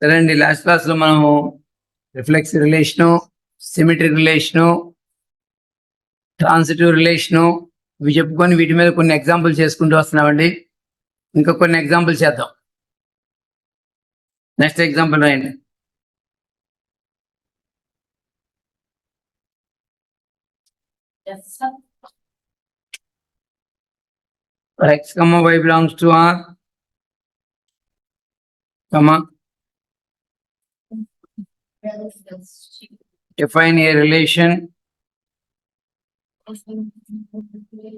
సరే అండి, లాస్ట్ క్లాస్లో మనము reflex relation, symmetric relation, transitive relation ఇవి చెప్పుకొని వీటి మీద కొన్ని ఎగ్జాంపుల్ చేసుకుంటూ వస్తున్నామండి. ఇంకా కొన్ని ఎగ్జాంపుల్ చేద్దాం. నెక్స్ట్ ఎగ్జాంపుల్ రాయండి. X, y belongs to R, define a relation.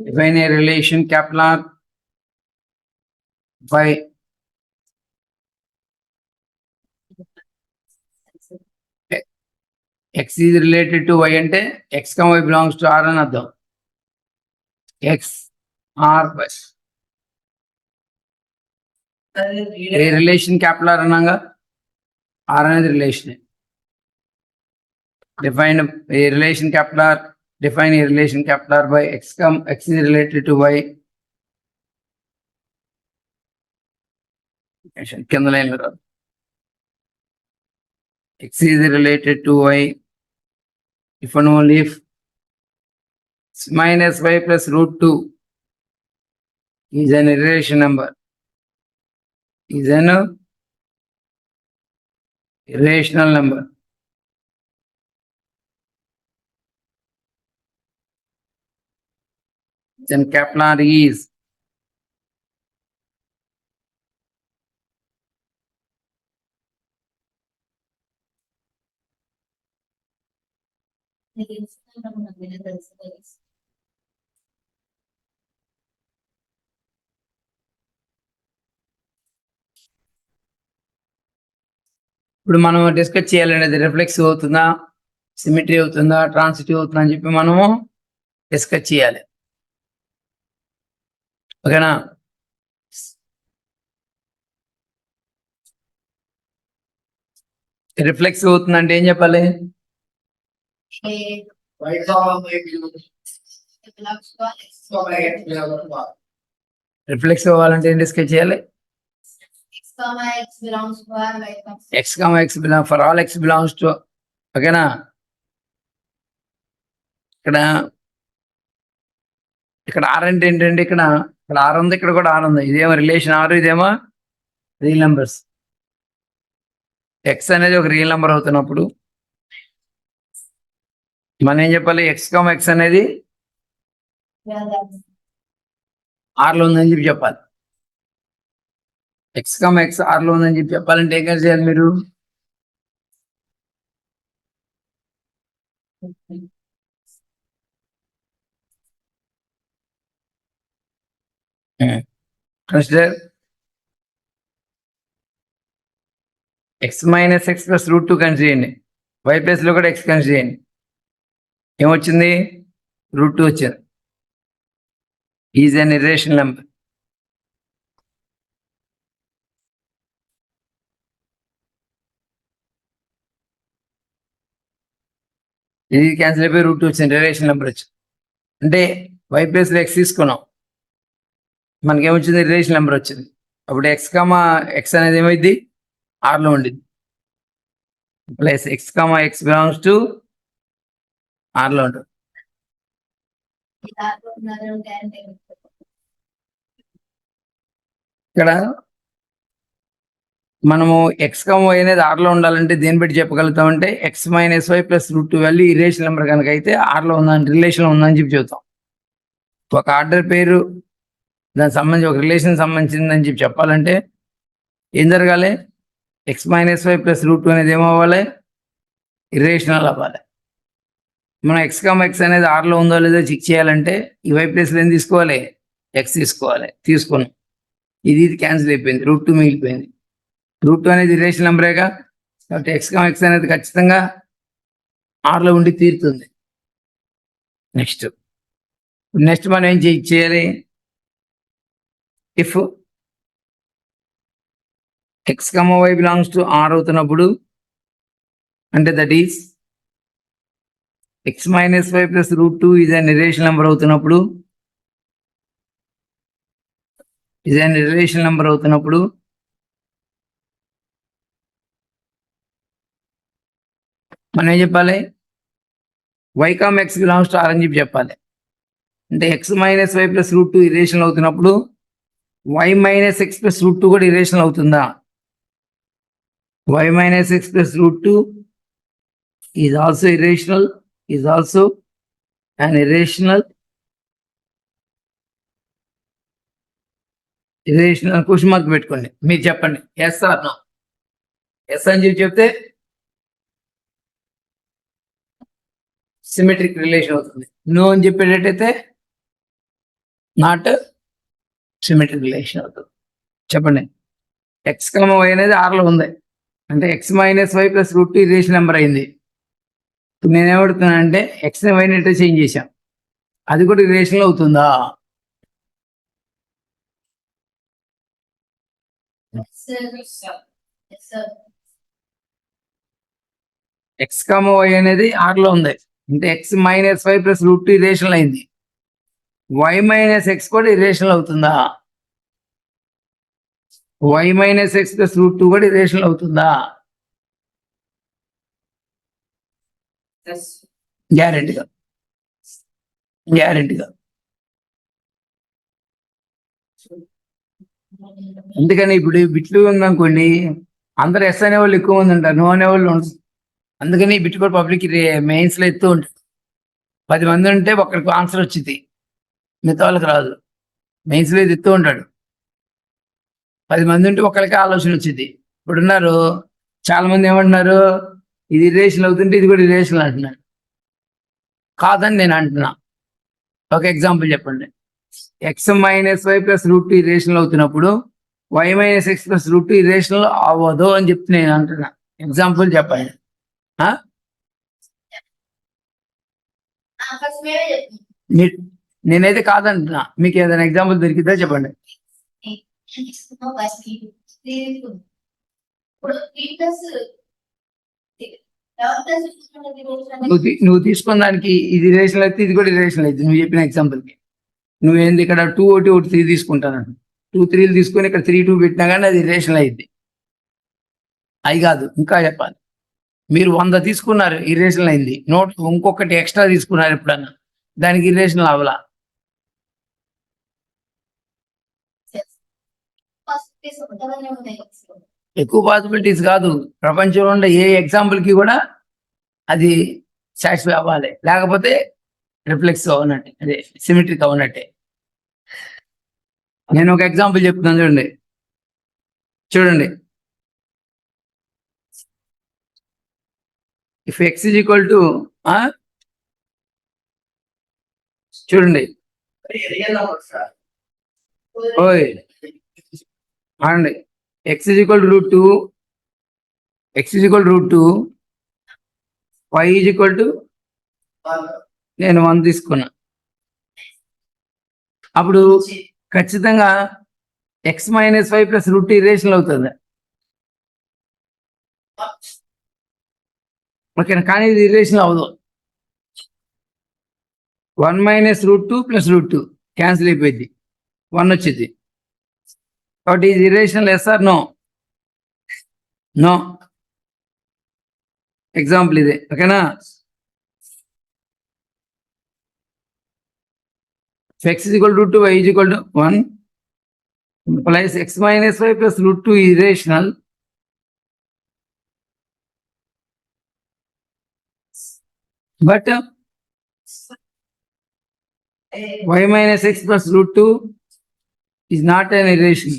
Define a relation capital R by X is related to Y అంటే X, Y belongs to R అని అర్థం. X R by a relation capital R అన్నాగా, R అనేది relation. Define a relation capital R, define a relation capital R by X is related to Y. కింద లైన్ లో రాదు. X is related to Y if and only if x minus y plus root 2 is an irrational number. Is an irrational number. Then capital R is ఇప్పుడు మనం discuss చేయాలనేది reflexive అవుతుందా, symmetry అవుతుందా, transitive అవుతుందా అని చెప్పి మనము డిస్కస్ చేయాలి. ఓకేనా? రిఫ్లెక్సివ్ అవుతుందంటే ఏం చెప్పాలి? రిఫ్లెక్సివ్ అవ్వాలంటే ఏం డిస్కస్ చేయాలి? X, X belongs for all X belongs to. ఓకేనా? ఇక్కడ ఆర్ అంటే ఏంటంటే ఇక్కడ ఆర్ ఉంది, ఇక్కడ కూడా ఆర్ ఉంది. ఇదేమో రిలేషన్ ఆర్, ఇదేమో రియల్ నెంబర్స్. ఎక్స్ అనేది ఒక రియల్ నెంబర్ అవుతున్నప్పుడు మనం ఏం చెప్పాలి? X అనేది ఆర్ లో ఉందని చెప్పి చెప్పాలి. X ఆర్ లో ఉందని చెప్పి చెప్పాలంటే ఏం చేయాలి మీరు? Consider x minus x plus root 2 consider చేయండి. y ప్లస్ లో కూడా x కన్సిడర్ చేయండి. ఏమొచ్చింది? రూట్ 2 వచ్చింది. Is an irrational number. ఇది క్యాన్సిల్ అయిపోయి రూట్ 2 వచ్చింది, ఇర్రేషనల్ నెంబర్ వచ్చింది. అంటే y ప్లస్ లో x తీసుకున్నాం, మనకేమొచ్చింది? ఇర్రేషనల్ నెంబర్ వచ్చింది. అప్పుడు x అనేది ఏమైంది? ఆర్ లో ఉండింది. Plus x belongs to R లో ఉంటుంది. ఇక్కడ మనము x, y అనేది ఆర్ లో ఉండాలంటే దేని బట్టి చెప్పగలుగుతామంటే x minus y plus root 2 value irrational number కనుక అయితే ఆర్ లో ఉందని, రిలేషన్ ఉందని చెప్పి చెబుతాం. ఒక ఆర్డర్ పేరు దానికి సంబంధించి ఒక రిలేషన్ సంబంధించిందని చెప్పి చెప్పాలంటే ఏం జరగాలి? x minus y plus root 2 అనేది ఏమవ్వాలి? ఇర్రేషనల్ అవ్వాలి. మనం x అనేది ఆర్ లో ఉందో లేదో చెక్ చేయాలంటే ఈ y ప్లస్ ఏం తీసుకోవాలి? x తీసుకోవాలి. తీసుకున్నాం, ఇది క్యాన్సిల్ అయిపోయింది, రూట్ 2 మిగిలిపోయింది. రూట్ 2 అనేది ఇర్రేషనల్ నెంబరేగా, కాబట్టి x అనేది ఖచ్చితంగా ఆర్లో ఉండి తీరుతుంది. నెక్స్ట్ మనం ఏం చేయాలి? If x, y belongs to R అవుతున్నప్పుడు అంటే that is x minus y plus root 2 is an irrational number అవుతున్నప్పుడు మనం ఏం చెప్పాలి? Y comma X belongs to R అని చెప్పాలి. అంటే X minus why plus root 2 irrational అవుతున్నప్పుడు Y minus X plus root 2 కూడా ఇరేషనల్ అవుతుందా? Why minus X plus root 2 is also irrational, is also and irrational question mark పెట్టుకోండి. మీరు చెప్పండి yes R no. Yes అని చెప్తే సిమెట్రిక్ రిలేషన్ అవుతుంది. No అని చెప్పేటట్టయితే నాట్ సిమెట్రిక్ రిలేషన్ అవుతుంది. చెప్పండి. ఎక్స్ కమ వై అనేది ఆర్లో ఉంది అంటే X minus why plus root 2 irrational number అయింది. నేనేమడుతున్నా అంటే ఎక్స్ వై ఎట్లా చేంజ్ చేశాం, అది కూడా రిలేషన్లో అవుతుందా? ఎక్స్ కామ వై అనేది ఆర్లో ఉంది అంటే X minus why plus root 2 irrational అయింది. వై మైనస్ ఎక్స్ కూడా ఇరేషనల్ అవుతుందా? Why minus X plus root 2 కూడా ఇరేషనల్ అవుతుందా? గ్యారెంటీగా గ్యారెంటీగా. అందుకని ఇప్పుడు బిట్లు ఉందనుకోండి, అందరు ఎస్ అనే వాళ్ళు ఎక్కువ మంది ఉంటారు, నో అనే వాళ్ళు ఉండరు. అందుకని బిట్ కూడా పబ్లిక్ మెయిన్స్ లో ఎత్తు ఉంటుంది. 10 మంది ఉంటే ఒకరికి ఆన్సర్ వచ్చింది, మిగతా వాళ్ళకి రాదు. మెయిన్స్ లో ఎత్తు ఉంటాడు. 10 మంది ఉంటే ఒకరికి ఆలోచన వచ్చింది. ఇప్పుడున్నారు చాలా మంది ఏమంటున్నారు, ఇది రిలేషన్ అవుతుంటే ఇది కూడా రిలేషన్ అంటున్నారు. కాదని నేను అంటున్నా. ఒక ఎగ్జాంపుల్ చెప్పండి. X minus why plus root 2 irrational అవుతున్నప్పుడు Y minus X plus root 2 irrational అవ్వదు అని చెప్తే నేను అంటున్నా. ఎగ్జాంపుల్ చెప్పండి. నేనైతే కాదంటున్నా, మీకు ఏదైనా ఎగ్జాంపుల్ దొరికిద్దా చెప్పండి. నువ్వు తీసుకున్న దానికి ఇది రిలేషన్ అయితే ఇది కూడా రిలేషన్ అయితే నువ్వు చెప్పిన ఎగ్జాంపుల్ కి నువ్వేంది ఇక్కడ 2 ఒకటి 3 తీసుకుంటాను, 2 3 తీసుకొని ఇక్కడ 3 2 పెట్టినా కానీ అది రిలేషన్ అయింది. అవి కాదు, ఇంకా చెప్పాలి. మీరు 100 తీసుకున్నారు, ఇరేషనల్ అయింది. ఇంకొకటి ఎక్స్ట్రా తీసుకున్నారు ఎప్పుడన్నా, దానికి ఇరేషనల్ అవ్వలా. ఎక్కువ పాసిబిలిటీస్ కాదు, ప్రపంచంలో ఉండే ఏ ఎగ్జాంపుల్ కి కూడా అది సాటిస్ఫై అవ్వాలి, లేకపోతే రిఫ్లెక్స్ అవునట్టే, అదే సిమెట్రిక్ అవునట్టే. నేను ఒక ఎగ్జాంపుల్ చెప్తున్నాను చూడండి. చూడండి, if x is equal to చూడండి ఓయ్ అండి, x is equal to root 2, x is equal root 2, y is equal to నేను 1 తీసుకున్నా. అప్పుడు ఖచ్చితంగా x minus why plus root 2 irrational అవుతుంది. ఓకేనా? కానీ ఇది రిలేషన్ అవ్వదు. 1 minus root 2 plus root 2 cancel అయిపోయింది, 1 వచ్చింది. కాబట్టి ఇది relational is R no? No. Example ఇదే. ఓకేనా? X is equal to 2, y is equal to 1 plus x minus why plus root 2 irrational. But y minus x plus root 2 is not an relation.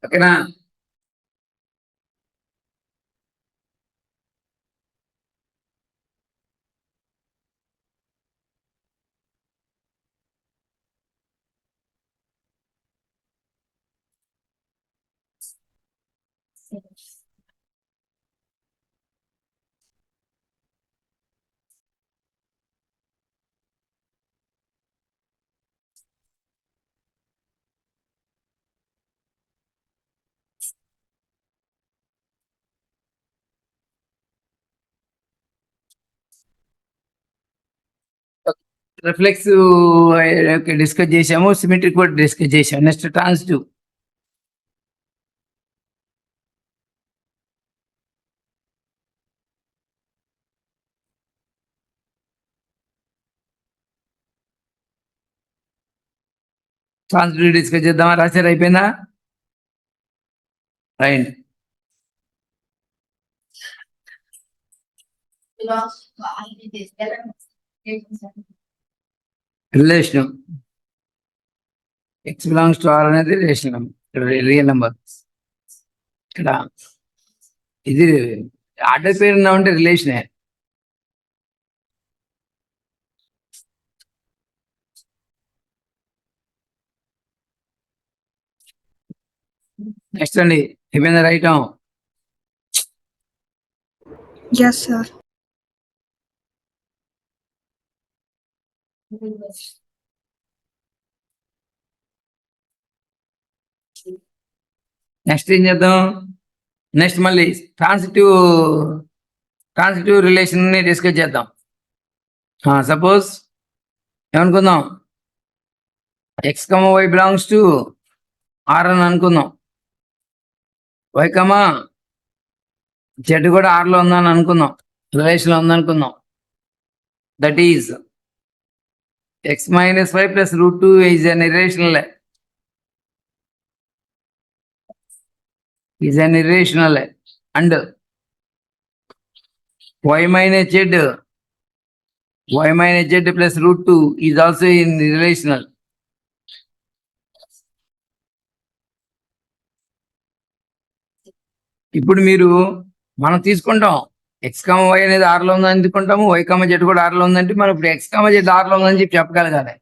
ఓకేనా? Reflex discuss చేసాము, symmetric కూడా discuss చేసాము. Next transitive. Transitive discuss చేద్దామా? రాశారు, అయిపోయిందా? Right. Relation x belongs to R అనేది relation, ఇక్కడ real number. ఇక్కడ ఇది ఆర్డర్ పేరు ఉన్నామంటే రిలేషనే. నెక్స్ట్ అండి, అయిపోయిందా? రైట్. Yes, sir. నెక్స్ట్ ఏం చేద్దాం? నెక్స్ట్ మళ్ళీ ట్రాన్సిటివ్ రిలేషన్ ని డిస్కస్ చేద్దాం. సపోజ్ ఏమనుకుందాం, X comma Y belongs to R అని అనుకుందాం. వై కమా జెడ్ కూడా ఆర్ లో ఉందని అనుకుందాం, రిలేషన్ లో ఉందనుకుందాం. That is X minus why plus root 2 is an irrational. And y minus z plus root 2 is also in relational. ఇప్పుడు మీరు మనం తీసుకుంటాం ఎక్స్ కామ వై అనేది ఆర్ లో ఉందని తీసుకుంటాము, వై కామ జెడ్ కూడా ఆర్ లో ఉందంటే మనం ఇప్పుడు ఎక్స్ కామ జెడ్ ఆర్ లో ఉందని చెప్పి చెప్పగలగాలి.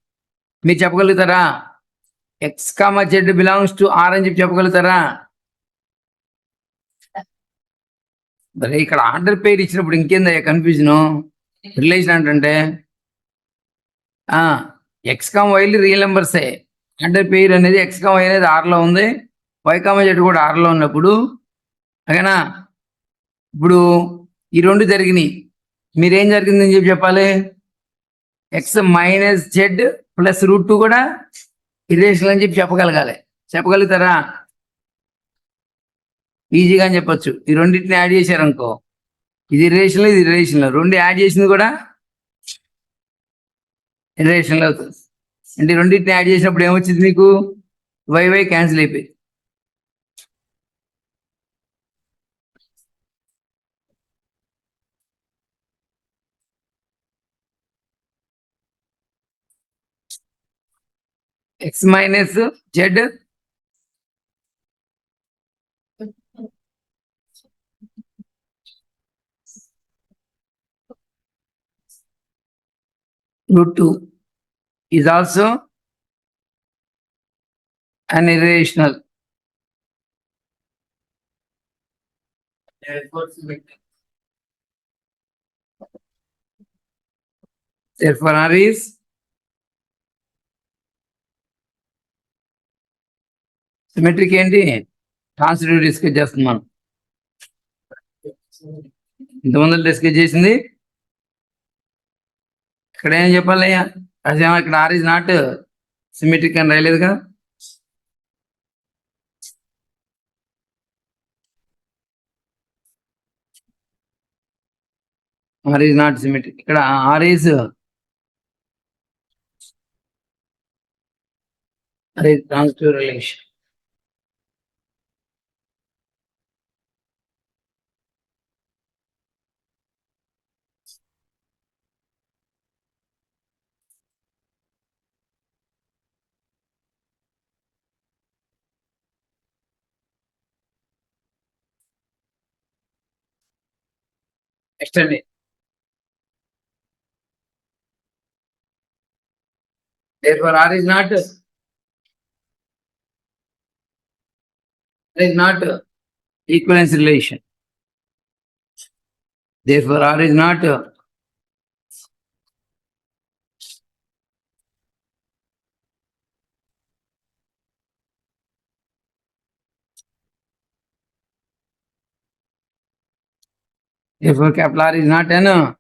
మీరు చెప్పగలుగుతారా? X comma z belongs to R అని చెప్పి చెప్పగలుగుతారా? మరి ఇక్కడ ఆర్డర్ పేరు ఇచ్చినప్పుడు ఇంకేందయ్యా కన్ఫ్యూజను? రిలేషన్ అంటే ఎక్స్ కామ వైలు రియల్ నెంబర్సే. ఆర్డర్ పేరు అనేది ఎక్స్ కామ వై అనేది ఆర్ లో ఉంది, వై కామ జెడ్ కూడా ఆర్ లో ఉన్నప్పుడు, ఓకేనా? ఇప్పుడు ఈ రెండు జరిగినాయి, మీరేం జరిగిందని చెప్పి చెప్పాలి? X minus Z plus root 2 కూడా ఇరేషనల్ అని చెప్పి చెప్పగలగాలి. చెప్పగలుగుతారా? ఈజీగా అని చెప్పొచ్చు. ఈ రెండింటిని యాడ్ చేశారనుకో, ఇది ఇరేషనల్, ఇది ఇరేషనల్, రెండు యాడ్ చేసింది కూడా ఇరేషనల్ అవుతుంది. అంటే రెండింటిని యాడ్ చేసినప్పుడు ఏమొచ్చింది మీకు? వై వై క్యాన్సిల్ అయిపోయి. X minus Z root 2 is also an irrational. Therefore R is symmetric. ఏంటి? ట్రాన్సిటివ్ డిస్కస్ చేస్తున్నాం. ఇంతమంది డిస్కస్ చేసింది ఇక్కడ ఏం చెప్పాలయ్యా? అదేమో ఇక్కడ ఆర్ ఇస్ నాట్ సిమెట్రిక్ అని రాయలేదుగా. R is not symmetric. ఇక్కడ R is transitive relation. Next అండి, therefore R is not equivalence relation. Therefore R is not therefore capital R is not an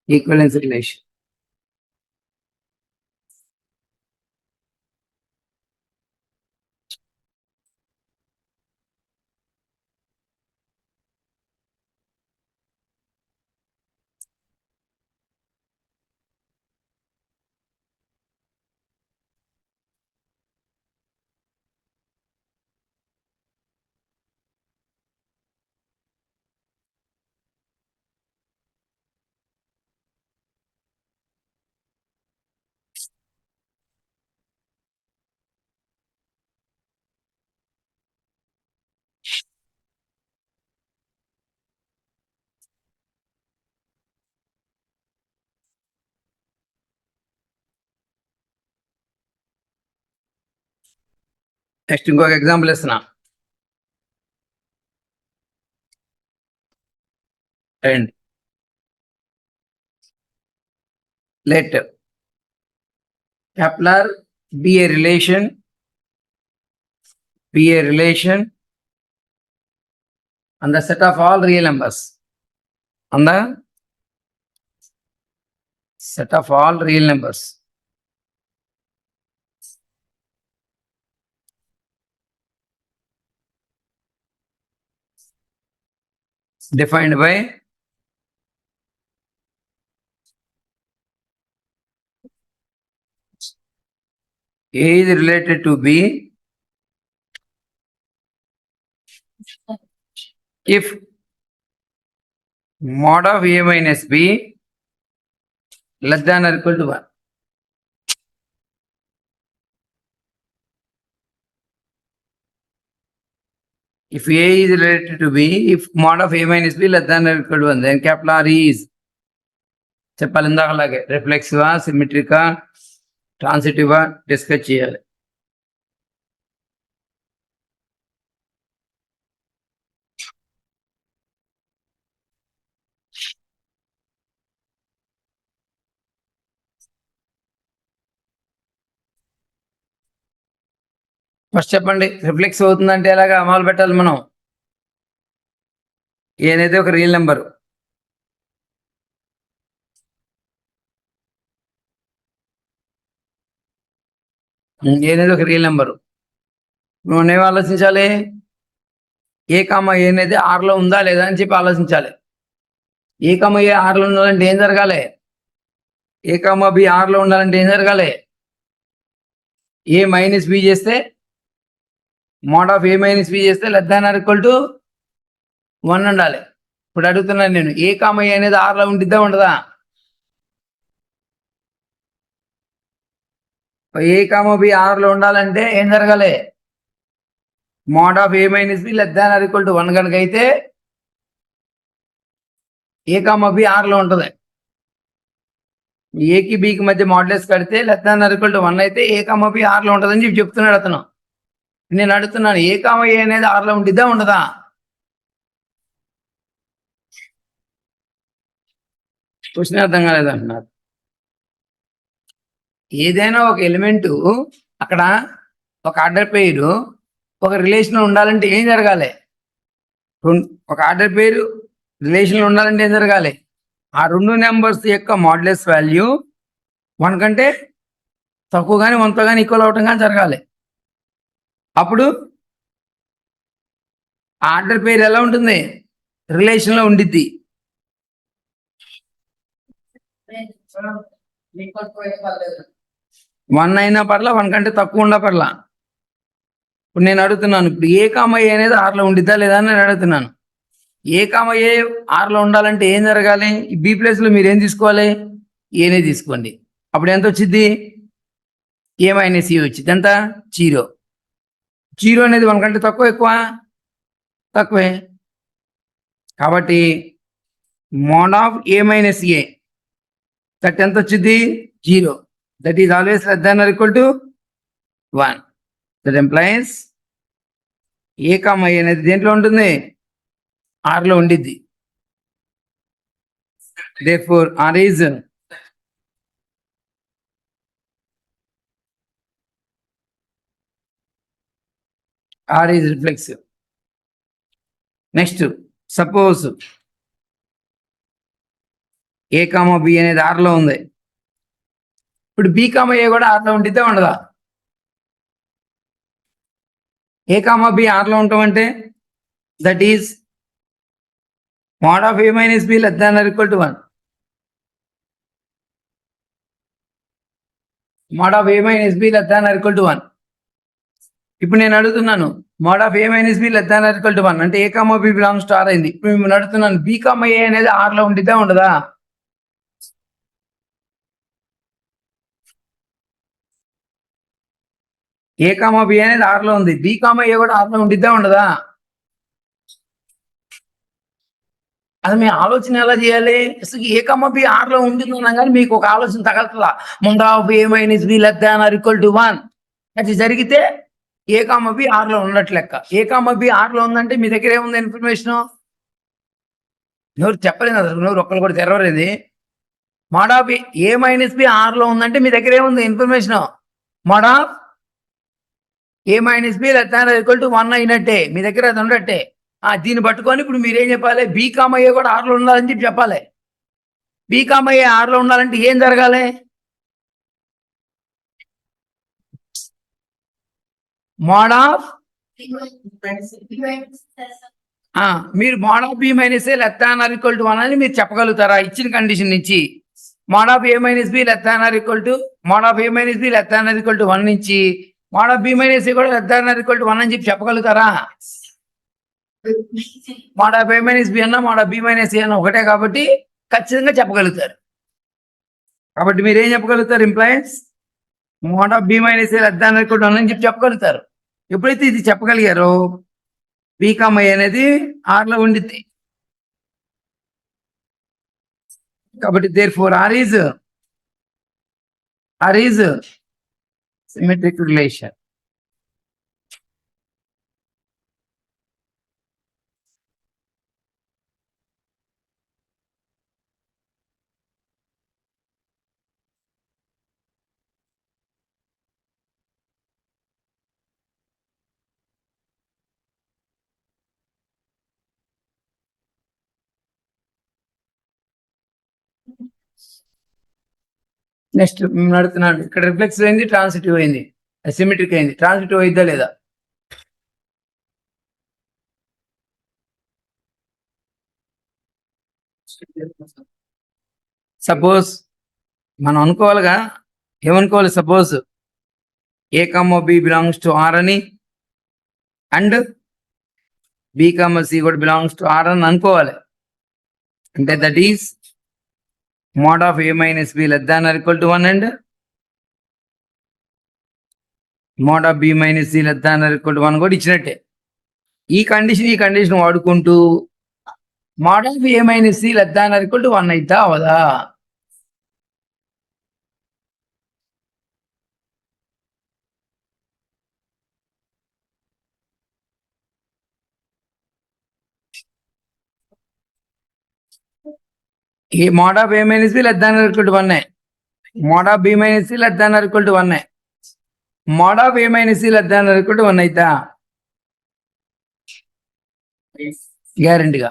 equivalence relation. Next ఇంకొక example ఇస్తున్నా. And let Kepler be a relation on the set of all real numbers. On the set of all real numbers. Defined by A is related to B if mod of A minus B less than or equal to 1. If A is related to B, if mod of A minus B less than or equal to 1, then Kepler is చెప్పాలి ఇందాకలాగే రిఫ్లెక్సివా, సిమెట్రికా, ట్రాన్సిటివా discuss చేయాలి. First చెప్పండి, reflex అవుతుందంటే ఎలాగా అమలు పెట్టాలి మనం? ఏదైతే ఒక రియల్ నెంబరు, ఏనేది ఒక రియల్ నెంబరు, మనం ఏం ఆలోచించాలి? ఏ కామ ఏ అనేది ఆర్లో ఉందా లేదా అని చెప్పి ఆలోచించాలి. ఏ కామ ఏ ఆర్లో ఉండాలంటే ఏం జరగాలి? ఏ కామ బి ఆర్లో ఉండాలంటే ఏం జరగాలి? ఏ మైనస్ బి చేస్తే, mod of A minus B చేస్తే less than or equal to 1 ఉండాలి. ఇప్పుడు అడుగుతున్నాను నేను, ఏ కామ ఏ అనేది ఆర్లో ఉండిద్దా ఉండదా? ఏ కామ బి ఆర్లో ఉండాలంటే ఏం జరగాలి? Mod of A minus B less than or equal to 1 కనుక అయితే ఏ కామ బి ఆర్లో ఉంటుంది. ఏకి బికి మధ్య మాడ్యులస్ కడితే less than or equal to 1 అయితే ఏ కామ బి ఆర్లో ఉంటుందని చెప్పి చెప్తున్నాడు అతను. నేను అడుగుతున్నాను, ఏ కామ ఏ అనేది ఆర్లో ఉండిద్దా ఉండదా? క్వశ్చన్ అర్థం కాలేదంటున్నారు. ఏదైనా ఒక ఎలిమెంటు అక్కడ ఒక ఆర్డర్ పేరు ఒక రిలేషన్ ఉండాలంటే ఏం జరగాలి? ఒక ఆర్డర్ పేరు రిలేషన్ ఉండాలంటే ఏం జరగాలి? ఆ రెండు నెంబర్స్ యొక్క మాడ్యులస్ వాల్యూ 1 కంటే తక్కువ కానీ 1తో కానీ ఈక్వల్ అవటం కానీ జరగాలి. అప్పుడు ఆర్డర్ పేరు ఎలా ఉంటుంది? రిలేషన్లో ఉండిద్ది. వన్ అయినా పర్లా, 1 కంటే తక్కువ ఉన్నా పర్లా. ఇప్పుడు నేను అడుగుతున్నాను, ఇప్పుడు ఏ కామ ఏ అనేది ఆర్లో ఉండిద్దా లేదా అని నేను అడుగుతున్నాను. ఏ కామ ఏ ఆర్లో ఉండాలంటే ఏం జరగాలి? ఈ బి ప్లేస్లో మీరు ఏం తీసుకోవాలి? ఏనే తీసుకోండి. అప్పుడు ఎంత వచ్చింది? ఏ మైనస్ ఏ వచ్చింది. ఎంత? 0. 0 అనేది 1 కంటే తక్కువ ఎక్కువ? తక్కువే. కాబట్టి mod of A minus A that ఎంత వచ్చింది? 0. That is always less than or equal to 1. That implies A comma A అనేది దేంట్లో ఉంటుంది? ఆర్లో ఉండిద్ది. Therefore R is reflexive. Next suppose A comma B అనేది ఆర్లో ఉంది. ఇప్పుడు బి కామ ఏ కూడా ఆర్లో ఉండిద్దా ఉండదా? ఏ కామ బి ఆర్లో ఉంటాం అంటే that is mod of A minus B less than or equal to 1. Mod of A minus B less than or equal to 1. ఇప్పుడు నేను అడుగుతున్నాను, mode of A minus B less than or equal to 1 అంటే ఏ comma b belongs to are అయింది. ఇప్పుడు నేను అడుగుతున్నాను, B comma A అనేది ఆర్లో ఉండిద్దా ఉండదా? ఏ కామ బి అనేది ఆర్లో ఉంది, బి కామ ఏ కూడా ఆర్లో ఉండిద్దా ఉండదా? అది మీ ఆలోచన ఎలా చేయాలి? అసలు ఏ కామ బి ఆర్లో ఉంటుందన్నా కానీ మీకు ఒక ఆలోచన తగలుతుందా? Mod of A minus B less than or equal to 1 అది జరిగితే ఏ కామ బి ఆర్ లో ఉన్నట్లు లెక్క. ఏ కామ బి ఆర్ లో ఉందంటే మీ దగ్గర ఏముంది ఇన్ఫర్మేషన్? ఎవరు చెప్పలేదు అసలు, ఎవరు ఒక్కరు కూడా తెరవలేదు. Mod of A minus B R లో ఉందంటే మీ దగ్గర ఏముంది information? Mod of A minus B less than equal to 1 అయినట్టే, మీ దగ్గర అది ఉన్నట్టే. దీన్ని పట్టుకొని ఇప్పుడు మీరేం చెప్పాలి? బి కామ ఏ కూడా ఆర్ లో ఉండాలని చెప్పి చెప్పాలి. బి కామ ఏ ఆర్ లో ఉండాలంటే ఏం జరగాలి? మోడ్ ఆఫ్ మీరు mod of B minus A less than or equal to 1 అని మీరు చెప్పగలుగుతారా ఇచ్చిన కండిషన్ నుంచి? Mod of A minus B less than or equal to mod of A minus B less than or equal to 1 నుంచి mod of B minus a కూడా less than or equal to 1 అని చెప్పి చెప్పగలుగుతారా? Mod of A minus b అన్న mod of B minus A అన్న ఒకటే కాబట్టి ఖచ్చితంగా చెప్పగలుగుతారు. కాబట్టి మీరు ఏం చెప్పగలుగుతారు? Implies mod of B minus A less than or equal to 1 అని చెప్పి చెప్పగలుగుతారు. ఎప్పుడైతే ఇది చెప్పగలిగారో బి కామ ఏ అనేది ఆర్ లో ఉండిద్ది. కాబట్టి therefore R is symmetric relation. Next నడుతున్నాడు ఇక్కడ రిఫ్లెక్స్ అయింది, ట్రాన్సిటివ్ అయింది, సిమెట్రిక్ అయింది. ట్రాన్సిటివ్ అయిద్దా లేదా? సపోజ్ మనం అనుకోవాలిగా, ఏమనుకోవాలి? Suppose A comma b belongs to R అని అండ్ బి కామ సి కూడా బిలాంగ్స్ టు ఆర్ అని అనుకోవాలి. అంటే that is mod of A minus B less than or equal to 1 and mod of B minus c less than or equal to 1 కూడా ఇచ్చినట్టే. ఈ condition వాడుకుంటూ mod of A minus c less than or equal to 1 అయితా అవదా? ఈ mod of A minus B less than or equal to 1, mod of B minus c less than or equal to 1, mod of A minus c less than or equal to 1 అయితా గ్యారెంటీగా.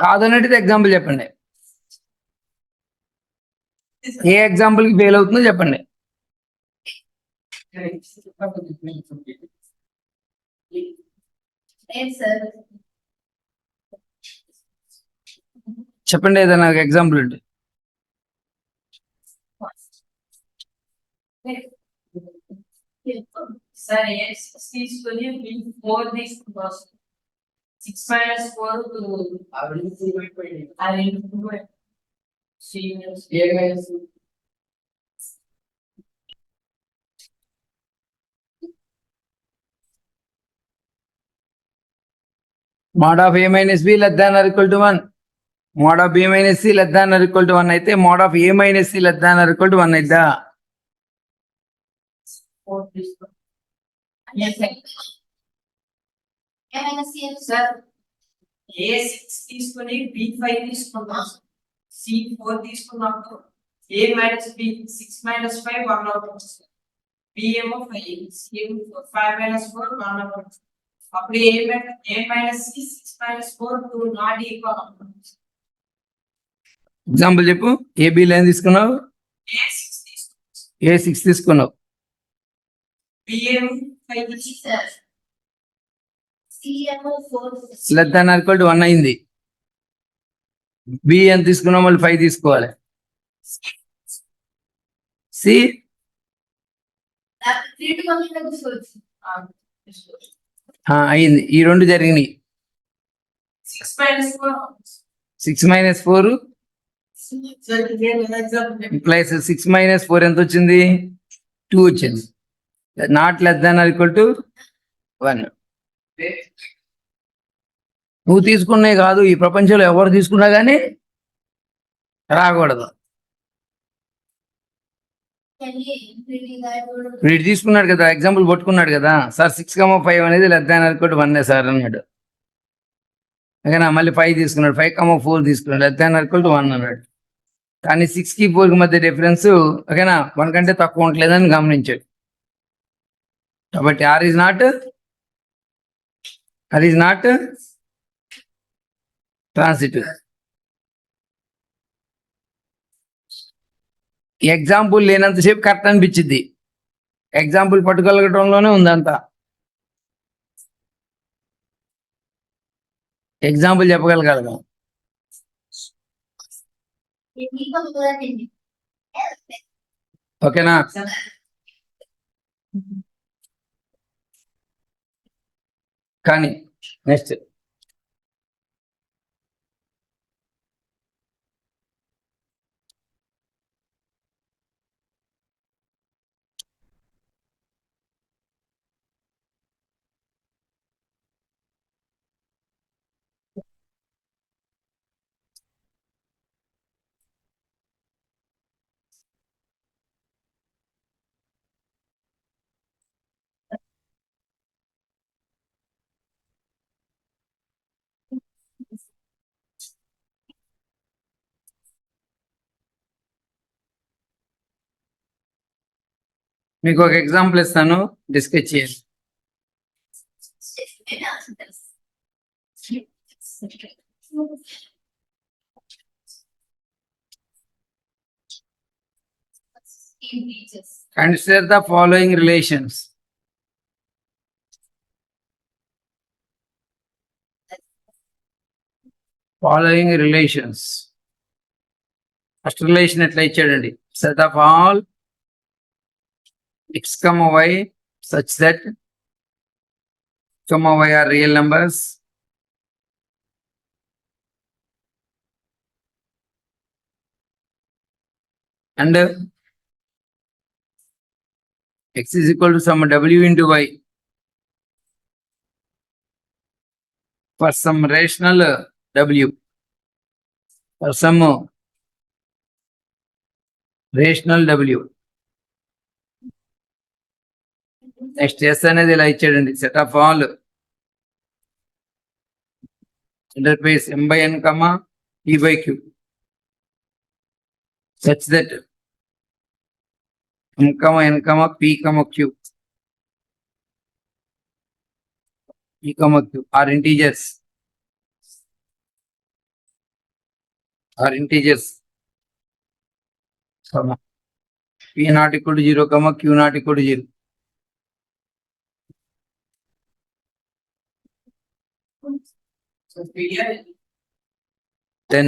కాదన్నట్టు example చెప్పండి. ఏ example కి fail అవుతుందో చెప్పండి. చెప్పండి ఏదైనా example ఉంటే. సరే తీసుకొని 4 తీసుకుంటాం. 6 minus 4 mod of A minus B less than or equal to 1, mod of B minus c less than or equal to 1 అయితే mod of A minus c less than or equal to 1 అయిద్దా? 4 తీసుకో. Sir A6 తీసుకొని B5 తీసుకున్నాం, C4 తీసుకున్నాం. A minus B 6 minus 5 1 అవుతుంది. B ఏమో 5, C ఏమో 5 minus 4 1 అవుతుంది. అప్పుడు A minus C 6 minus 4 2 not equal అవుతుంది. ఎగ్జాంపుల్ చెప్పు. ఏబి లైన్ తీసుకున్నావు, A6 తీసుకున్నాం, A6 తీసుకున్నావు, B ఏమో 5 తీసుకున్నాం, C ఏమో 4 less than or equal to 1 అయింది. బి ఎంత తీసుకున్నావు, మళ్ళీ 5 తీసుకోవాలి. సి 3 to 1 తీసుకోవచ్చు. అయింది. ఈ రెండు జరిగినాయి. 6 minus 4 6 minus 4 So again, an example. Implies 6 - 4 ఎంత వచ్చింది? 2 వచ్చింది. Not less than or equal to 1. నువ్వు తీసుకునే కాదు, ఈ ప్రపంచంలో ఎవరు తీసుకున్నా కానీ రాకూడదు. వీడు తీసుకున్నాడు కదా, ఎగ్జాంపుల్ పట్టుకున్నాడు కదా సార్, 6,5 అనేది less than or equal to 1 sir అన్నాడు. ఓకేనా, మళ్ళీ 5 తీసుకున్నాడు, 5,4 తీసుకున్నాడు, less than or equal to 1 అన్నాడు. కానీ 6కి 4కి మధ్య డిఫరెన్స్ ఓకేనా 1 కంటే తక్కువ ఉండలేదని గమనించాడు. కాబట్టి R is not transitive. Example లేనంతసేపు కరెక్ట్ అనిపించింది, ఎగ్జాంపుల్ పట్టుకోగలగటంలోనే ఉందంతా. ఎగ్జాంపుల్ చెప్పగలగాలి. ఓకేనా, కానీ నెక్స్ట్ మీకు ఒక ఎగ్జాంపుల్ ఇస్తాను, డిస్కస్ చేయండి. Consider the following relations. First relation ఎట్లా ఇచ్చాడండి, set of all x, y such that x, y are real numbers and x is equal to some w into y for some rational w, for some rational w. Next S అనేది ఇలా ఇచ్చాడండి, set of all interface m/n, p/q such that m, n, p, q are integers p not equal to 0, q not equal to 0. So period. Then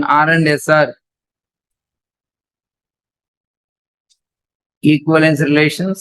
R and S are equivalence relations